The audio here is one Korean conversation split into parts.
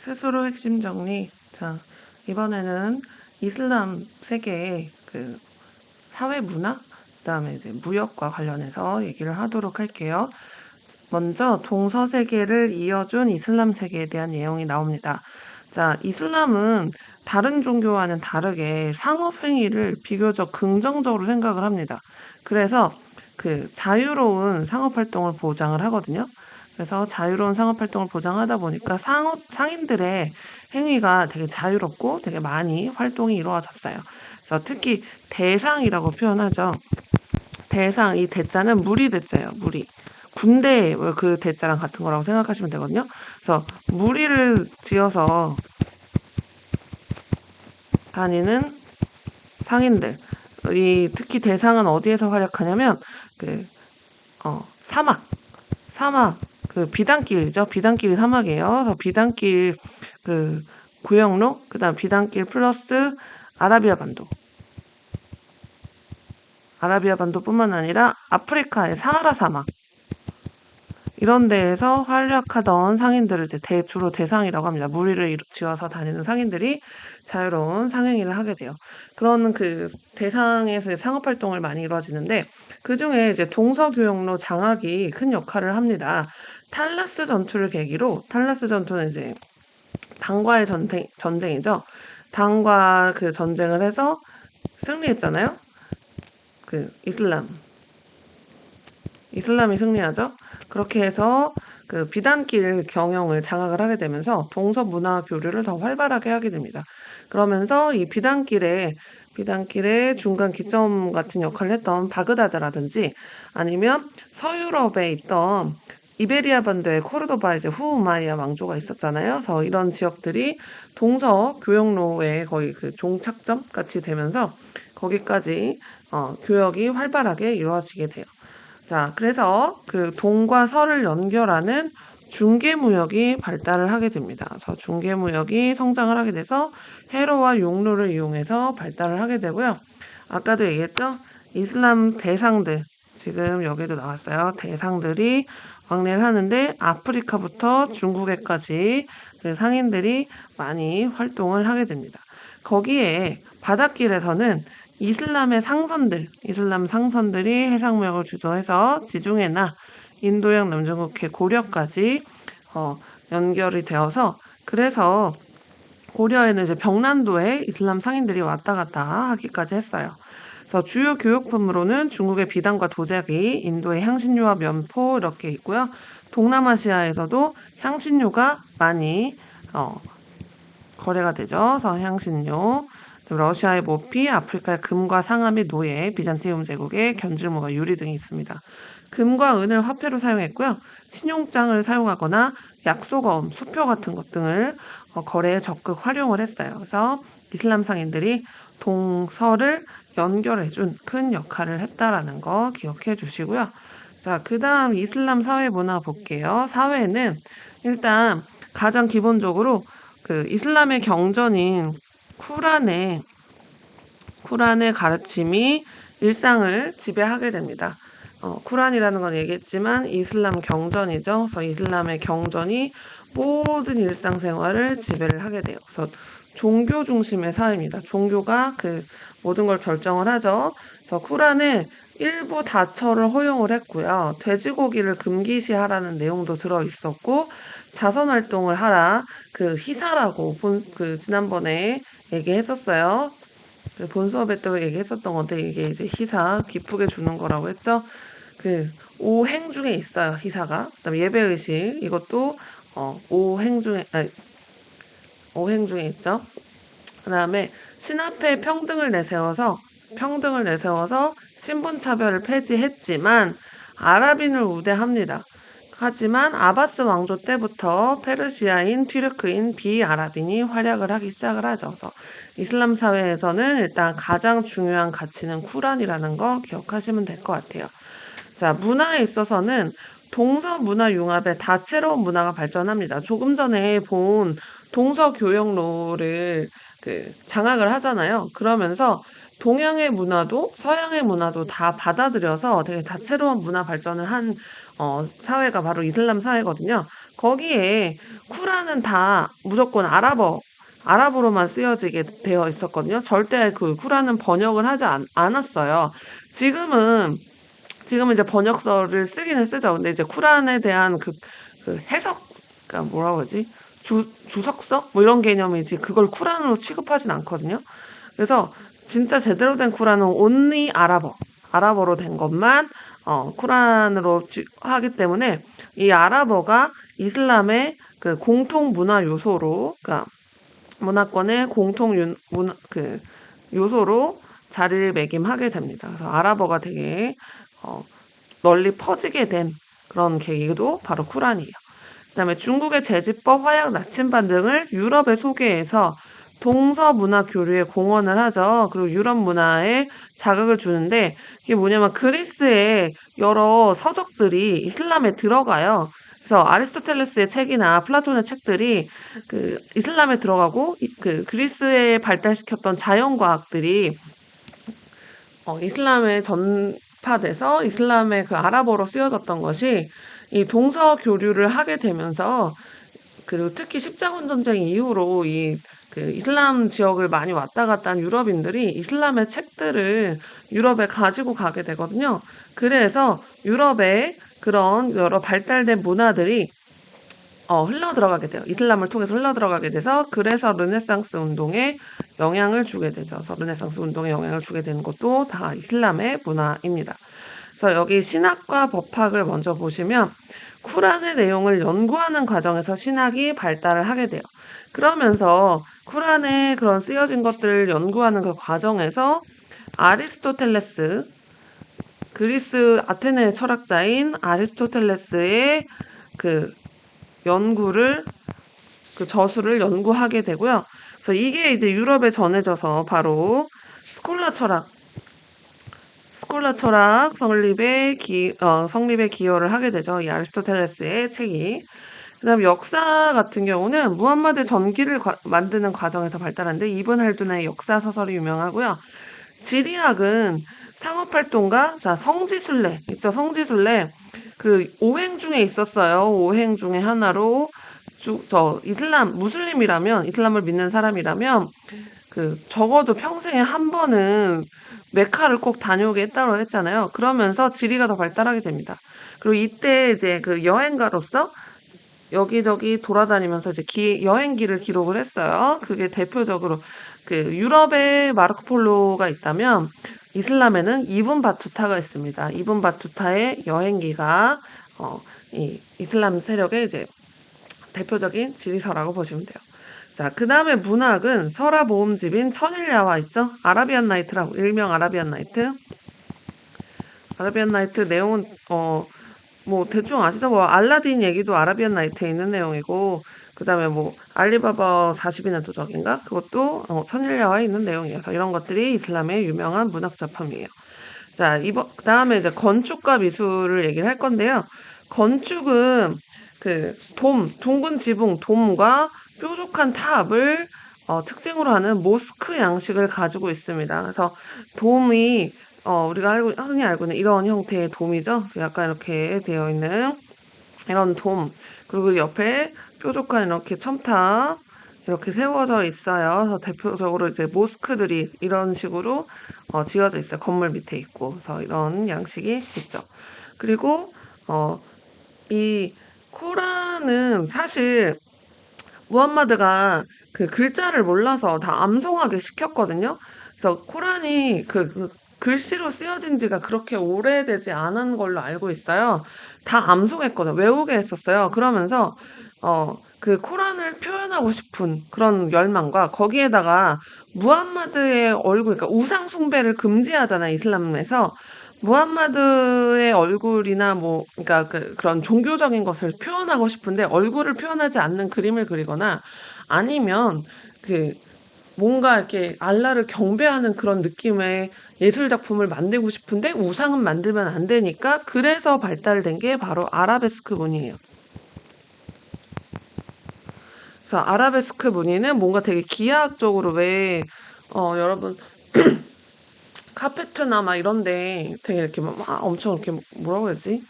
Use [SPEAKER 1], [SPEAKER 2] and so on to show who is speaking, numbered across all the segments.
[SPEAKER 1] 스스로 핵심 정리. 자, 이번에는 이슬람 세계의 그 사회 문화, 그다음에 이제 무역과 관련해서 얘기를 하도록 할게요. 먼저 동서세계를 이어준 이슬람 세계에 대한 내용이 나옵니다. 자, 이슬람은 다른 종교와는 다르게 상업 행위를 비교적 긍정적으로 생각을 합니다. 그래서 그 자유로운 상업 활동을 보장을 하거든요. 그래서 자유로운 상업 활동을 보장하다 보니까 상인들의 행위가 되게 자유롭고 되게 많이 활동이 이루어졌어요. 그래서 특히 대상이라고 표현하죠. 대상, 이 대자는 무리 대자예요. 무리. 군대 그 대자랑 같은 거라고 생각하시면 되거든요. 그래서 무리를 지어서 다니는 상인들. 특히 대상은 어디에서 활약하냐면 그 사막 그 비단길이죠. 비단길이 사막이에요. 그래서 비단길 그 구역로, 그다음 비단길 플러스 아라비아 반도. 아라비아 반도뿐만 아니라 아프리카의 사하라 사막 이런 데에서 활약하던 상인들을 이제 주로 대상이라고 합니다. 무리를 지어서 다니는 상인들이 자유로운 상행위를 하게 돼요. 그런 그 대상에서 상업 활동을 많이 이루어지는데 그 중에 이제 동서교역로 장악이 큰 역할을 합니다. 탈라스 전투를 계기로 탈라스 전투는 이제 당과의 전쟁이죠. 당과 그 전쟁을 해서 승리했잖아요. 그 이슬람이 승리하죠. 그렇게 해서 그 비단길 경영을 장악을 하게 되면서 동서 문화 교류를 더 활발하게 하게 됩니다. 그러면서 이 비단길의 중간 기점 같은 역할을 했던 바그다드라든지 아니면 서유럽에 있던 이베리아 반도의 코르도바 이제 후우마이야 왕조가 있었잖아요. 그래서 이런 지역들이 동서 교역로의 거의 그 종착점 같이 되면서 거기까지 교역이 활발하게 이루어지게 돼요. 자, 그래서 그 동과 서를 연결하는 중개무역이 발달을 하게 됩니다. 그래서 중개무역이 성장을 하게 돼서 해로와 육로를 이용해서 발달을 하게 되고요. 아까도 얘기했죠? 이슬람 대상들, 지금 여기도 나왔어요. 대상들이 왕래를 하는데 아프리카부터 중국에까지 그 상인들이 많이 활동을 하게 됩니다. 거기에 바닷길에서는 이슬람 상선들이 해상무역을 주도해서 지중해나 인도양 남중국해 고려까지 연결이 되어서 그래서 고려에는 이제 병란도에 이슬람 상인들이 왔다 갔다 하기까지 했어요. 그래서 주요 교육품으로는 중국의 비단과 도자기, 인도의 향신료와 면포 이렇게 있고요. 동남아시아에서도 향신료가 많이 거래가 되죠. 그래서 향신료, 러시아의 모피, 아프리카의 금과 상아 및 노예, 비잔티움 제국의 견질모가 유리 등이 있습니다. 금과 은을 화폐로 사용했고요. 신용장을 사용하거나 약속어음, 수표 같은 것 등을 거래에 적극 활용을 했어요. 그래서 이슬람 상인들이 동서를 연결해준 큰 역할을 했다라는 거 기억해 주시고요. 자, 그 다음 이슬람 사회 문화 볼게요. 사회는 일단 가장 기본적으로 그 이슬람의 경전인 쿠란의 가르침이 일상을 지배하게 됩니다. 쿠란이라는 건 얘기했지만 이슬람 경전이죠. 그래서 이슬람의 경전이 모든 일상생활을 지배를 하게 돼요. 그래서 종교 중심의 사회입니다. 종교가 그 모든 걸 결정을 하죠. 그래서 쿠란은 일부 다처를 허용을 했고요. 돼지고기를 금기시하라는 내용도 들어 있었고 자선 활동을 하라. 그 희사라고 그 지난번에 얘기했었어요. 그 본 수업에 또 얘기했었던 건데 이게 이제 희사 기쁘게 주는 거라고 했죠. 그 오행 중에 있어요. 희사가. 그다음에 예배 의식 이것도 오행 중에 있죠. 그다음에 신 앞에 평등을 내세워서 신분 차별을 폐지했지만 아랍인을 우대합니다. 하지만 아바스 왕조 때부터 페르시아인, 튀르크인, 비아랍인이 활약을 하기 시작을 하죠. 그래서 이슬람 사회에서는 일단 가장 중요한 가치는 쿠란이라는 거 기억하시면 될 것 같아요. 자, 문화에 있어서는 동서 문화 융합의 다채로운 문화가 발전합니다. 조금 전에 본 동서 교역로를 그 장악을 하잖아요. 그러면서 동양의 문화도 서양의 문화도 다 받아들여서 되게 다채로운 문화 발전을 한 사회가 바로 이슬람 사회거든요. 거기에 쿠란은 다 무조건 아랍어로만 쓰여지게 되어 있었거든요. 절대 그 쿠란은 번역을 하지 않았어요. 지금은 이제 번역서를 쓰기는 쓰죠. 근데 이제 쿠란에 대한 그 해석, 그러니까 뭐라고 하지? 주석서? 뭐 이런 개념이지. 그걸 쿠란으로 취급하진 않거든요. 그래서 진짜 제대로 된 쿠란은 온리 아랍어로 된 것만 쿠란으로 하기 때문에 이 아랍어가 이슬람의 그 공통 문화 요소로, 그러니까 문화권의 공통 그 요소로 자리를 매김하게 됩니다. 그래서 아랍어가 되게 어, 널리 퍼지게 된 그런 계기도 바로 쿠란이에요. 그다음에 중국의 제지법, 화약, 나침반 등을 유럽에 소개해서 동서 문화 교류에 공헌을 하죠. 그리고 유럽 문화에 자극을 주는데 이게 뭐냐면 그리스의 여러 서적들이 이슬람에 들어가요. 그래서 아리스토텔레스의 책이나 플라톤의 책들이 그 이슬람에 들어가고 그 그리스에 발달시켰던 자연과학들이 이슬람에 전파돼서 이슬람의 그 아랍어로 쓰여졌던 것이 이 동서 교류를 하게 되면서 그리고 특히 십자군 전쟁 이후로 이 그 이슬람 지역을 많이 왔다 갔다 한 유럽인들이 이슬람의 책들을 유럽에 가지고 가게 되거든요. 그래서 유럽의 그런 여러 발달된 문화들이 흘러 들어가게 돼요. 이슬람을 통해서 흘러 들어가게 돼서 그래서 르네상스 운동에 영향을 주게 되죠. 그래서 르네상스 운동에 영향을 주게 되는 것도 다 이슬람의 문화입니다. 그래서 여기 신학과 법학을 먼저 보시면 쿠란의 내용을 연구하는 과정에서 신학이 발달을 하게 돼요. 그러면서 쿠란에 그런 쓰여진 것들을 연구하는 그 과정에서 아리스토텔레스, 그리스 아테네 철학자인 아리스토텔레스의 그 연구를 그 저술을 연구하게 되고요. 그래서 이게 이제 유럽에 전해져서 바로 스콜라 철학, 성립에 기여를 하게 되죠. 이 아리스토텔레스의 책이. 그다음 역사 같은 경우는 무함마드 전기를 만드는 과정에서 발달한데 이븐 할둔의 역사 소설이 유명하고요. 지리학은 상업활동가, 자, 성지순례 있죠. 성지순례 그 오행 중에 있었어요. 오행 중에 하나로 이슬람을 믿는 사람이라면 그 적어도 평생에 한 번은 메카를 꼭 다녀오게 했다고 했잖아요. 그러면서 지리가 더 발달하게 됩니다. 그리고 이때 이제 그 여행가로서 여기저기 돌아다니면서 이제 여행기를 기록을 했어요. 그게 대표적으로 그 유럽에 마르코 폴로가 있다면 이슬람에는 이븐 바투타가 있습니다. 이븐 바투타의 여행기가 이 이슬람 세력의 이제 대표적인 지리서라고 보시면 돼요. 자, 그 다음에 문학은 설화 모음집인 천일야화 있죠? 아라비안 나이트라고, 일명 아라비안 나이트. 아라비안 나이트 내용은, 뭐, 대충 아시죠? 뭐, 알라딘 얘기도 아라비안 나이트에 있는 내용이고, 그 다음에 뭐, 알리바바 40인의 도적인가? 그것도 천일야화에 있는 내용이어서 이런 것들이 이슬람의 유명한 문학 작품이에요. 자, 그 다음에 이제 건축과 미술을 얘기를 할 건데요. 건축은 둥근 지붕, 돔과 뾰족한 탑을 특징으로 하는 모스크 양식을 가지고 있습니다. 그래서 돔이 우리가 흔히 알고 있는 이런 형태의 돔이죠. 약간 이렇게 되어 있는 이런 돔. 그리고 옆에 뾰족한 이렇게 첨탑 이렇게 세워져 있어요. 그래서 대표적으로 이제 모스크들이 이런 식으로 지어져 있어요. 건물 밑에 있고. 그래서 이런 양식이 있죠. 그리고 이 코란은 사실 무함마드가 그 글자를 몰라서 다 암송하게 시켰거든요. 그래서 코란이 그 글씨로 쓰여진 지가 그렇게 오래되지 않은 걸로 알고 있어요. 다 암송했거든요. 외우게 했었어요. 그러면서 그 코란을 표현하고 싶은 그런 열망과 거기에다가 무함마드의 얼굴, 그러니까 우상 숭배를 금지하잖아요. 이슬람에서. 무함마드의 얼굴이나 뭐, 그러니까 그런 종교적인 것을 표현하고 싶은데 얼굴을 표현하지 않는 그림을 그리거나 아니면 그 뭔가 이렇게 알라를 경배하는 그런 느낌의 예술 작품을 만들고 싶은데 우상은 만들면 안 되니까 그래서 발달된 게 바로 아라베스크 문이에요. 그래서 아라베스크 무늬는 뭔가 되게 기하학적으로 왜 여러분 카페트나 막 이런데 되게 이렇게 막 엄청 이렇게 뭐라고 해야지?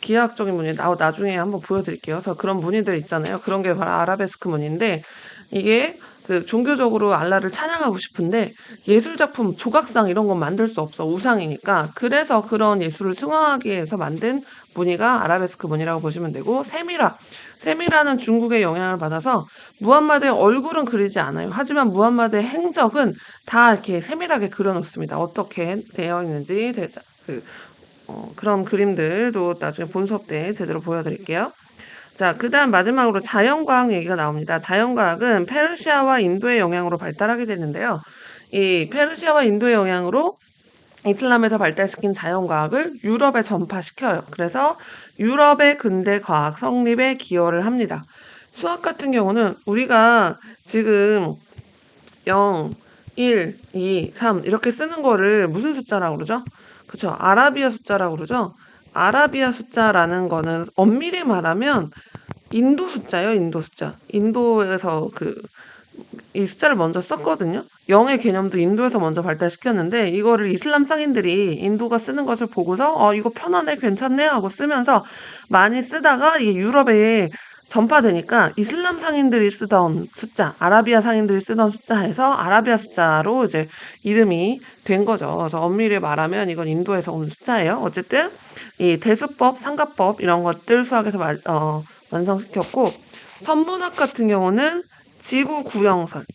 [SPEAKER 1] 기하학적인 무늬 나중에 한번 보여드릴게요. 그래서 그런 무늬들 있잖아요. 그런 게 바로 아라베스크 무늬인데 이게 그 종교적으로 알라를 찬양하고 싶은데 예술 작품, 조각상 이런 건 만들 수 없어. 우상이니까. 그래서 그런 예술을 승화하기 위해서 만든 무늬가 아라베스크 무늬라고 보시면 되고 세미라. 세미라는 중국의 영향을 받아서 무함마드의 얼굴은 그리지 않아요. 하지만 무함마드의 행적은 다 이렇게 세밀하게 그려놓습니다. 어떻게 되어 있는지 그런 그림들도 나중에 본 수업 때 제대로 보여드릴게요. 자, 그다음 마지막으로 자연과학 얘기가 나옵니다. 자연과학은 페르시아와 인도의 영향으로 발달하게 됐는데요. 이 페르시아와 인도의 영향으로 이슬람에서 발달시킨 자연과학을 유럽에 전파시켜요. 그래서 유럽의 근대 과학 성립에 기여를 합니다. 수학 같은 경우는 우리가 지금 0, 1, 2, 3 이렇게 쓰는 거를 무슨 숫자라고 그러죠? 그쵸? 아라비아 숫자라고 그러죠? 아라비아 숫자라는 거는 엄밀히 말하면 인도 숫자예요, 인도 숫자. 인도에서 이 숫자를 먼저 썼거든요. 0의 개념도 인도에서 먼저 발달시켰는데 이거를 이슬람 상인들이 인도가 쓰는 것을 보고서 이거 편하네, 괜찮네 하고 쓰면서 많이 쓰다가 이게 유럽에 전파되니까 이슬람 상인들이 쓰던 숫자, 아라비아 상인들이 쓰던 숫자에서 아라비아 숫자로 이제 이름이 된 거죠. 그래서 엄밀히 말하면 이건 인도에서 온 숫자예요. 어쨌든 이 대수법, 상가법 이런 것들 수학에서 완성시켰고 천문학 같은 경우는 지구 구형설,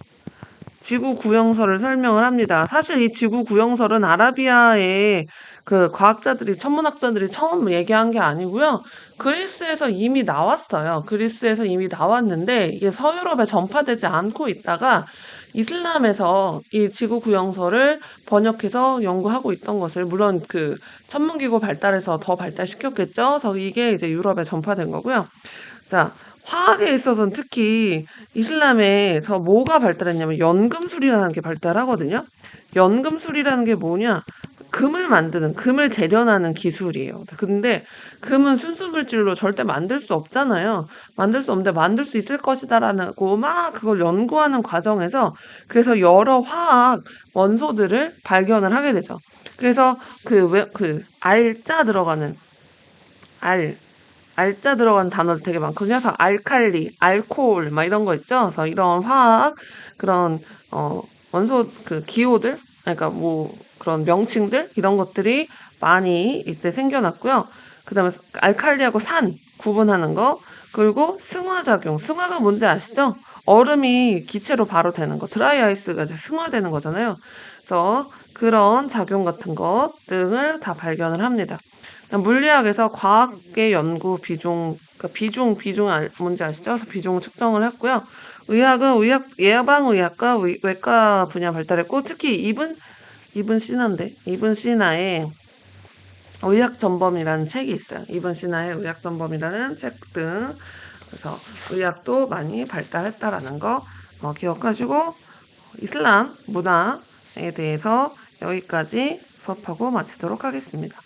[SPEAKER 1] 지구 구형설을 설명을 합니다. 사실 이 지구 구형설은 아라비아의 그 과학자들이, 천문학자들이 처음 얘기한 게 아니고요. 그리스에서 이미 나왔어요. 그리스에서 이미 나왔는데 이게 서유럽에 전파되지 않고 있다가 이슬람에서 이 지구 구형설을 번역해서 연구하고 있던 것을 물론 그 천문기구 발달해서 더 발달시켰겠죠. 그래서 이게 이제 유럽에 전파된 거고요. 자, 화학에 있어서는 특히 이슬람에서 뭐가 발달했냐면 연금술이라는 게 발달하거든요. 연금술이라는 게 뭐냐? 금을 재련하는 기술이에요. 근데 금은 순수 물질로 절대 만들 수 없잖아요. 만들 수 없는데 만들 수 있을 것이다라고 막 그걸 연구하는 과정에서 그래서 여러 화학 원소들을 발견을 하게 되죠. 그래서 알자 들어가는 알 알자 들어간 단어들 되게 많거든요. 그래서 알칼리, 알코올 막 이런 거 있죠. 그래서 이런 화학 그런 원소 기호들, 그러니까 뭐 그런 명칭들 이런 것들이 많이 이때 생겨났고요. 그다음에 알칼리하고 산 구분하는 거, 그리고 승화작용. 승화가 뭔지 아시죠? 얼음이 기체로 바로 되는 거, 드라이 아이스가 이제 승화되는 거잖아요. 그래서 그런 작용 같은 것 등을 다 발견을 합니다. 물리학에서 과학의 연구 비중, 뭔지 아시죠? 그래서 비중 측정을 했고요. 의학은 예방의학과 외과 분야 발달했고, 특히 이븐 시나의 의학전범이라는 책이 있어요. 이븐 시나의 의학전범이라는 책 등. 그래서 의학도 많이 발달했다라는 거 기억하시고, 이슬람 문화에 대해서 여기까지 수업하고 마치도록 하겠습니다.